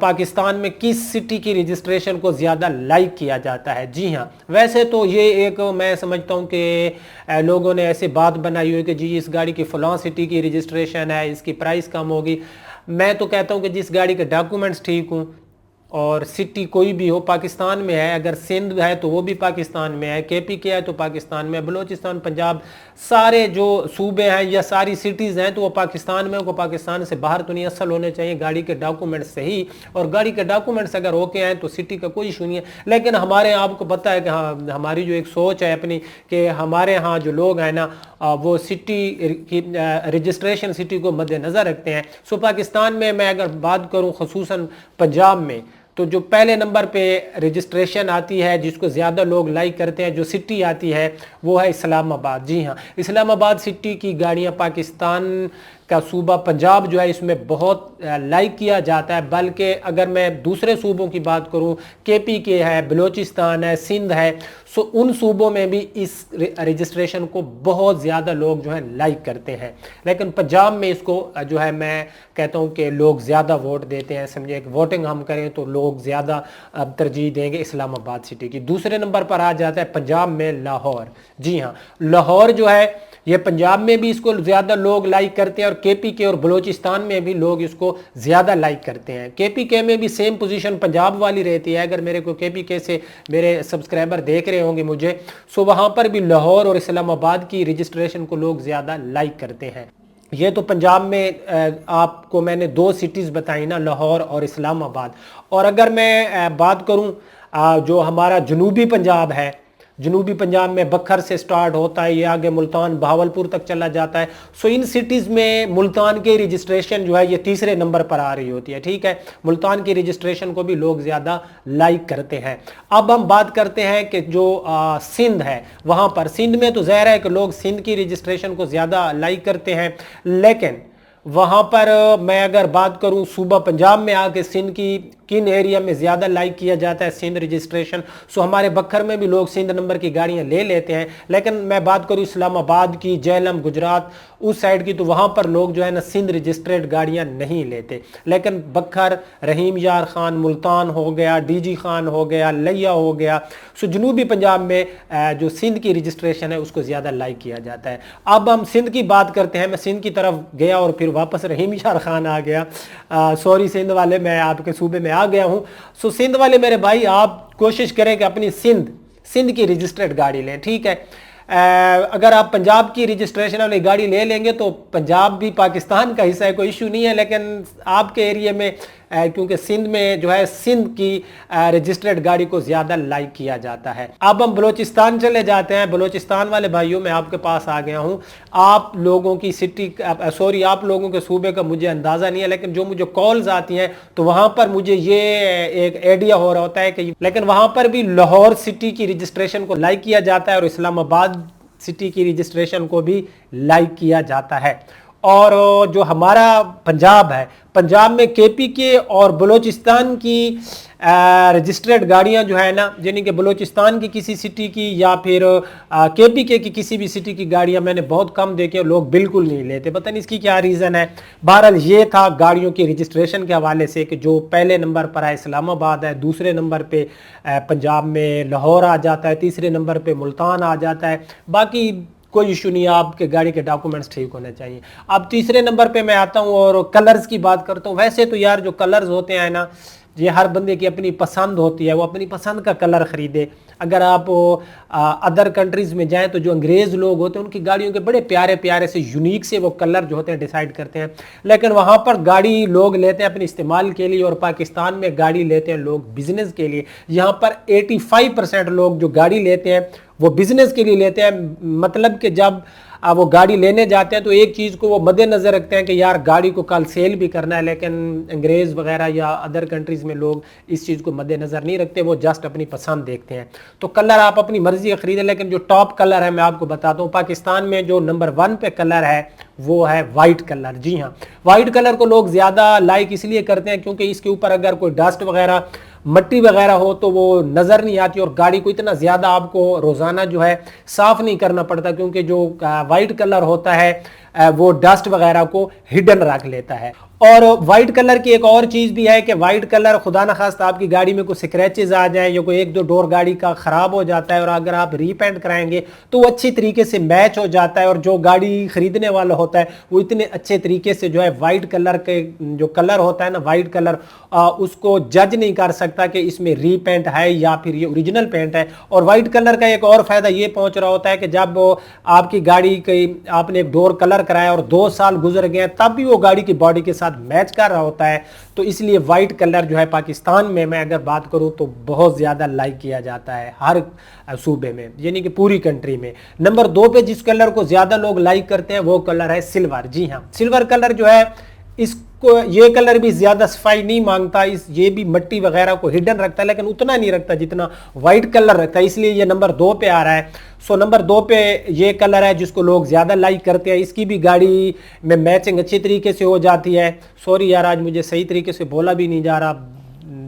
پاکستان میں کس سٹی کی رجسٹریشن کو زیادہ لائک کیا جاتا ہے؟ جی ہاں، ویسے تو یہ ایک میں سمجھتا ہوں کہ لوگوں نے ایسے بات بنائی ہوئی کہ جی اس گاڑی کی فلاں سٹی کی رجسٹریشن ہے، اس کی پرائس کم ہوگی۔ میں تو کہتا ہوں کہ جس گاڑی کے ڈاکومنٹس ٹھیک ہوں اور سٹی کوئی بھی ہو پاکستان میں ہے، اگر سندھ ہے تو وہ بھی پاکستان میں ہے، کے پی کے ہے تو پاکستان میں ہے، بلوچستان، پنجاب، سارے جو صوبے ہیں یا ساری سٹیز ہیں تو وہ پاکستان میں، وہ پاکستان سے باہر تو نہیں، اصل ہونے چاہیے گاڑی کے ڈاکومنٹس صحیح، اور گاڑی کے ڈاکومنٹس اگر اوکے ہیں تو سٹی کا کوئی ایشو نہیں ہے۔ لیکن ہمارے آپ کو پتہ ہے کہ ہماری جو ایک سوچ ہے اپنی کہ ہمارے ہاں جو لوگ ہیں نا وہ سٹی کی رجسٹریشن سٹی کو مد نظر رکھتے ہیں۔ سو پاکستان میں اگر بات کروں خصوصاً پنجاب میں، تو جو پہلے نمبر پہ رجسٹریشن آتی ہے جس کو زیادہ لوگ لائک کرتے ہیں، جو سٹی آتی ہے وہ ہے اسلام آباد۔ جی ہاں، اسلام آباد سٹی کی گاڑیاں پاکستان کا صوبہ پنجاب جو ہے اس میں بہت لائک کیا جاتا ہے، بلکہ اگر میں دوسرے صوبوں کی بات کروں، کے پی کے ہے، بلوچستان ہے، سندھ ہے، سو ان صوبوں میں بھی اس رجسٹریشن کو بہت زیادہ لوگ جو ہے لائک کرتے ہیں، لیکن پنجاب میں اس کو جو ہے میں کہتا ہوں کہ لوگ زیادہ ووٹ دیتے ہیں۔ سمجھے کہ ووٹنگ ہم کریں تو لوگ زیادہ ترجیح دیں گے اسلام آباد سٹی کی۔ دوسرے نمبر پر آ جاتا ہے پنجاب میں لاہور۔ جی ہاں، لاہور جو ہے یہ پنجاب میں بھی اس کو زیادہ لوگ لائک کرتے ہیں، اور کے پی کے اور بلوچستان میں بھی لوگ اس کو زیادہ لائک کرتے ہیں۔ کے پی کے میں بھی سیم پوزیشن پنجاب والی رہتی ہے، اگر میرے کو کے پی کے سے میرے سبسکرائبر دیکھ رہے ہوں گے مجھے، سو وہاں پر بھی لاہور اور اسلام آباد کی رجسٹریشن کو لوگ زیادہ لائک کرتے ہیں۔ یہ تو پنجاب میں آپ کو میں نے دو سٹیز بتائی نا، لاہور اور اسلام آباد۔ اور اگر میں بات کروں جو ہمارا جنوبی پنجاب ہے، جنوبی پنجاب میں بکھر سے سٹارٹ ہوتا ہے، یہ آگے ملتان بہاولپور تک چلا جاتا ہے، سو ان سٹیز میں ملتان کے رجسٹریشن جو ہے یہ تیسرے نمبر پر آ رہی ہوتی ہے، ٹھیک ہے، ملتان کی رجسٹریشن کو بھی لوگ زیادہ لائک کرتے ہیں۔ اب ہم بات کرتے ہیں کہ جو سندھ ہے، وہاں پر سندھ میں تو ظاہر ہے کہ لوگ سندھ کی رجسٹریشن کو زیادہ لائک کرتے ہیں، لیکن وہاں پر میں اگر بات کروں صوبہ پنجاب میں آ کے سندھ کی کن ایریا میں زیادہ لائک کیا جاتا ہے سندھ رجسٹریشن، سو ہمارے بکھر میں بھی لوگ سندھ نمبر کی گاڑیاں لے لیتے ہیں، لیکن میں بات کروں اسلام آباد کی، جہلم، گجرات اس سائڈ کی، تو وہاں پر لوگ جو ہے نا سندھ رجسٹریڈ گاڑیاں نہیں لیتے، لیکن بکھر، رحیم یار خان، ملتان ہو گیا، ڈی جی خان ہو گیا، لیا ہو گیا، سو جنوبی پنجاب میں جو سندھ کی رجسٹریشن ہے اس کو زیادہ لائک کیا جاتا ہے۔ اب ہم سندھ کی بات کرتے ہیں، میں سندھ کی طرف گیا اور پھر واپس رحیم یار خان آ گیا، سوری سندھ والے، میں آپ کے صوبے میں آ گیا ہوں۔ سو سندھ والے میرے بھائی، آپ کوشش کریں کہ اپنی سندھ کی رجسٹرڈ گاڑی لیں، ٹھیک ہے۔ اگر آپ پنجاب کی رجسٹریشن والی گاڑی لے لیں گے تو پنجاب بھی پاکستان کا حصہ ہے، کوئی ایشو نہیں ہے، لیکن آپ کے ایریے میں کیونکہ سندھ میں جو ہے سندھ کی رجسٹرڈ گاڑی کو زیادہ لائک کیا جاتا ہے۔ اب ہم بلوچستان چلے جاتے ہیں۔ بلوچستان والے بھائیوں، میں آپ کے پاس آ گیا ہوں، آپ لوگوں کی سٹی آپ لوگوں کے صوبے کا مجھے اندازہ نہیں ہے، لیکن جو مجھے کالز آتی ہیں تو وہاں پر مجھے یہ ایک آئیڈیا ہو رہا ہوتا ہے کہ لیکن وہاں پر بھی لاہور سٹی کی رجسٹریشن کو لائک کیا جاتا ہے اور اسلام آباد سٹی کی رجسٹریشن کو بھی لائک کیا جاتا ہے۔ اور جو ہمارا پنجاب ہے، پنجاب میں کے پی کے اور بلوچستان کی رجسٹرڈ گاڑیاں جو ہے نا، یعنی کہ بلوچستان کی کسی سٹی کی یا پھر کے پی کے کی کسی بھی سٹی کی گاڑیاں میں نے بہت کم دیکھے اور لوگ بالکل نہیں لیتے، پتہ نہیں اس کی کیا ریزن ہے۔ بہرحال یہ تھا گاڑیوں کی رجسٹریشن کے حوالے سے کہ جو پہلے نمبر پر ہے اسلام آباد ہے، دوسرے نمبر پہ پنجاب میں لاہور آ جاتا ہے، تیسرے نمبر پہ ملتان آ جاتا ہے، باقی کوئی ایشو نہیں ہے، آپ کے گاڑی کے ڈاکومنٹس ٹھیک ہونے چاہیے۔ اب تیسرے نمبر پہ میں آتا ہوں اور کلرز کی بات کرتا ہوں۔ ویسے تو یار جو کلرز ہوتے ہیں نا، یہ ہر بندے کی اپنی پسند ہوتی ہے، وہ اپنی پسند کا کلر خریدے۔ اگر آپ ادر کنٹریز میں جائیں تو جو انگریز لوگ ہوتے ہیں ان کی گاڑیوں کے بڑے پیارے پیارے سے یونیک سے وہ کلر جو ہوتے ہیں ڈیسائیڈ کرتے ہیں، لیکن وہاں پر گاڑی لوگ لیتے ہیں اپنے استعمال کے لیے، اور پاکستان میں گاڑی لیتے ہیں لوگ بزنس کے لیے۔ یہاں پر 85% لوگ جو گاڑی لیتے ہیں وہ بزنس کے لیے لیتے ہیں، مطلب کہ جب وہ گاڑی لینے جاتے ہیں تو ایک چیز کو وہ مد نظر رکھتے ہیں کہ یار گاڑی کو کل سیل بھی کرنا ہے، لیکن انگریز وغیرہ یا ادر کنٹریز میں لوگ اس چیز کو مد نظر نہیں رکھتے، وہ جسٹ اپنی پسند دیکھتے ہیں۔ تو کلر آپ اپنی مرضی کا خریدیں، لیکن جو ٹاپ کلر ہے میں آپ کو بتاتا ہوں، پاکستان میں جو نمبر 1 پہ کلر ہے وہ ہے وائٹ کلر۔ جی ہاں، وائٹ کلر کو لوگ زیادہ لائک اس لیے کرتے ہیں کیونکہ اس کے اوپر اگر کوئی ڈسٹ وغیرہ، مٹی وغیرہ ہو تو وہ نظر نہیں آتی، اور گاڑی کو اتنا زیادہ آپ کو روزانہ جو ہے صاف نہیں کرنا پڑتا، کیونکہ جو وائٹ کلر ہوتا ہے وہ ڈسٹ وغیرہ کو ہڈن رکھ لیتا ہے۔ اور وائٹ کلر کی ایک اور چیز بھی ہے کہ وائٹ کلر خدا نخواستہ آپ کی گاڑی میں کوئی سکریچز آ جائیں یا کوئی ایک دو ڈور گاڑی کا خراب ہو جاتا ہے اور اگر آپ ری پینٹ کرائیں گے تو وہ اچھی طریقے سے میچ ہو جاتا ہے، اور جو گاڑی خریدنے والا ہوتا ہے وہ اتنے اچھے طریقے سے جو ہے وائٹ کلر کے جو کلر ہوتا ہے نا وائٹ کلر، اس کو جج نہیں کر سکتا کہ اس میں ری پینٹ ہے یا پھر یہ اوریجنل پینٹ ہے۔ اور وائٹ کلر کا ایک اور فائدہ یہ پہنچ رہا ہوتا ہے کہ جب آپ کی گاڑی کی آپ نے ایک ڈور کلر کرایا اور 2 سال گزر گئے تب بھی وہ گاڑی کی باڈی کے ساتھ میچ کر رہا ہوتا ہے، تو اس لیے وائٹ کلر جو ہے پاکستان میں اگر بات کروں تو بہت زیادہ لائک کیا جاتا ہے ہر صوبے میں، یعنی کہ پوری کنٹری میں۔ نمبر 2 پہ جس کلر کو زیادہ لوگ لائک کرتے ہیں وہ کلر ہے سلور۔ جی ہاں، سلور کلر جو ہے اس کو یہ کلر بھی زیادہ صفائی نہیں مانگتا، یہ بھی مٹی وغیرہ کو ہڈن رکھتا ہے لیکن اتنا نہیں رکھتا جتنا وائٹ کلر رکھتا ہے، اس لیے یہ نمبر 2 پہ آ رہا ہے۔ نمبر 2 پہ یہ کلر ہے جس کو لوگ زیادہ لائک کرتے ہیں، اس کی بھی گاڑی میں میچنگ اچھی طریقے سے ہو جاتی ہے۔ سوری یار، آج مجھے صحیح طریقے سے بولا بھی نہیں جا رہا،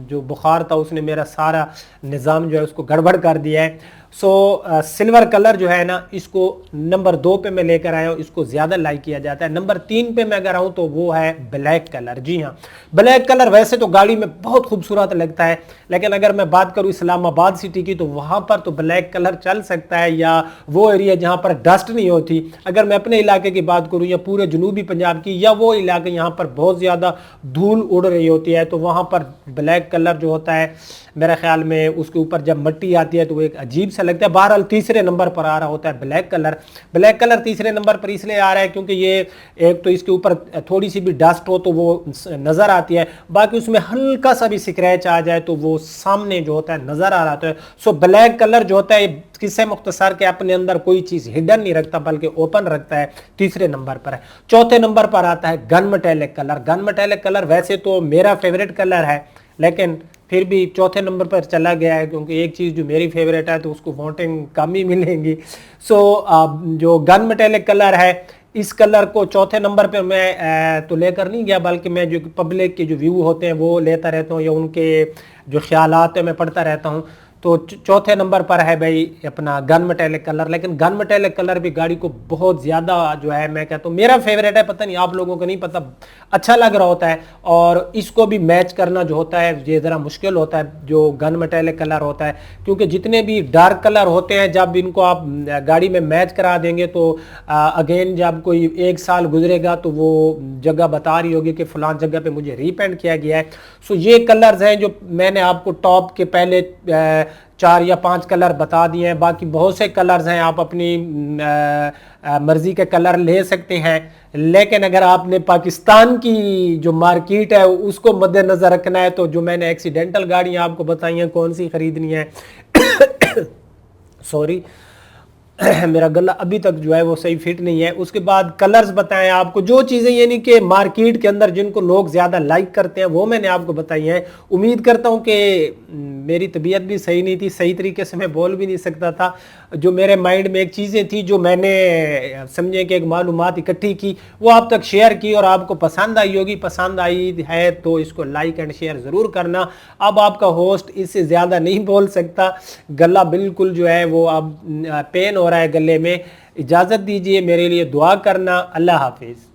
جو بخار تھا اس نے میرا سارا نظام جو ہے اس کو گڑبڑ کر دیا ہے۔ سلور کلر جو ہے نا اس کو نمبر 2 پہ میں لے کر آیا ہوں، اس کو زیادہ لائک کیا جاتا ہے۔ نمبر 3 پہ میں اگر آؤں تو وہ ہے بلیک کلر۔ جی ہاں، بلیک کلر ویسے تو گاڑی میں بہت خوبصورت لگتا ہے، لیکن اگر میں بات کروں اسلام آباد سٹی کی تو وہاں پر تو بلیک کلر چل سکتا ہے، یا وہ ایریا جہاں پر ڈسٹ نہیں ہوتی۔ اگر میں اپنے علاقے کی بات کروں یا پورے جنوبی پنجاب کی، یا وہ علاقے یہاں پر بہت زیادہ دھول اڑ رہی ہوتی ہے، تو وہاں پر بلیک کلر جو ہوتا ہے میرے خیال میں اس کے اوپر جب مٹی آتی ہے تو وہ ایک عجیب سا لگتا ہے۔ بہرحال تیسرے نمبر پر آ رہا ہوتا ہے بلیک کلر۔ بلیک کلر تیسرے نمبر پر اس لیے آ رہا ہے کیونکہ یہ ایک تو اس کے اوپر تھوڑی سی بھی ڈسٹ ہو تو وہ نظر آتی ہے، باقی اس میں ہلکا سا بھی سکریچ آ جائے تو وہ سامنے جو ہوتا ہے نظر آ رہا ہے۔ بلیک کلر جو ہوتا ہے قصے مختصر کے اپنے اندر کوئی چیز ہڈن نہیں رکھتا بلکہ اوپن رکھتا ہے، تیسرے نمبر پر ہے۔ چوتھے نمبر پر آتا ہے گن میٹیلک کلر۔ گن میٹیلک کلر ویسے تو میرا فیوریٹ کلر ہے لیکن پھر بھی چوتھے نمبر پر چلا گیا ہے کیونکہ ایک چیز جو میری فیوریٹ ہے تو اس کو ووٹنگ کم ہی ملیں گی۔ جو گن میٹیلک کلر ہے اس کلر کو چوتھے نمبر پہ میں تو لے کر نہیں گیا، بلکہ میں جو پبلک کے جو ویو ہوتے ہیں وہ لیتا رہتا ہوں یا ان کے جو خیالات ہیں میں پڑھتا رہتا ہوں، تو چوتھے نمبر پر ہے بھائی اپنا گن میٹیلک کلر۔ لیکن گن میٹیلک کلر بھی گاڑی کو بہت زیادہ جو ہے میں کہتا ہوں میرا فیوریٹ ہے، پتہ نہیں آپ لوگوں کو نہیں پتہ، اچھا لگ رہا ہوتا ہے، اور اس کو بھی میچ کرنا جو ہوتا ہے یہ ذرا مشکل ہوتا ہے جو گن میٹیلک کلر ہوتا ہے، کیونکہ جتنے بھی ڈارک کلر ہوتے ہیں جب ان کو آپ گاڑی میں میچ کرا دیں گے تو اگین جب کوئی 1 سال گزرے گا تو وہ جگہ بتا رہی ہوگی کہ فلان جگہ پہ مجھے ری پینٹ کیا گیا ہے۔ یہ کلرز ہیں جو میں نے آپ کو ٹاپ کے پہلے 4 یا 5 کلر بتا دیے ہیں، باقی بہت سے کلرز ہیں، آپ اپنی مرضی کے کلر لے سکتے ہیں، لیکن اگر آپ نے پاکستان کی جو مارکیٹ ہے اس کو مد نظر رکھنا ہے تو جو میں نے ایکسیڈنٹل گاڑیاں آپ کو بتائی ہیں کون سی خریدنی ہے سوری میرا گلا ابھی تک جو ہے وہ صحیح فٹ نہیں ہے۔ اس کے بعد کلرز بتائیں آپ کو، جو چیزیں یعنی کہ مارکیٹ کے اندر جن کو لوگ زیادہ لائک کرتے ہیں وہ میں نے آپ کو بتائی ہیں۔ امید کرتا ہوں کہ میری طبیعت بھی صحیح نہیں تھی، صحیح طریقے سے میں بول بھی نہیں سکتا تھا، جو میرے مائنڈ میں ایک چیزیں تھی جو میں نے سمجھے کہ ایک معلومات اکٹھی کی وہ آپ تک شیئر کی اور آپ کو پسند آئی ہوگی۔ پسند آئی ہے تو اس کو لائک اینڈ شیئر ضرور کرنا۔ اب آپ کا ہوسٹ اس سے زیادہ نہیں بول سکتا، گلا بالکل جو ہے وہ اب پین ہو رہا ہے گلے میں، اجازت دیجئے، میرے لیے دعا کرنا۔ اللہ حافظ۔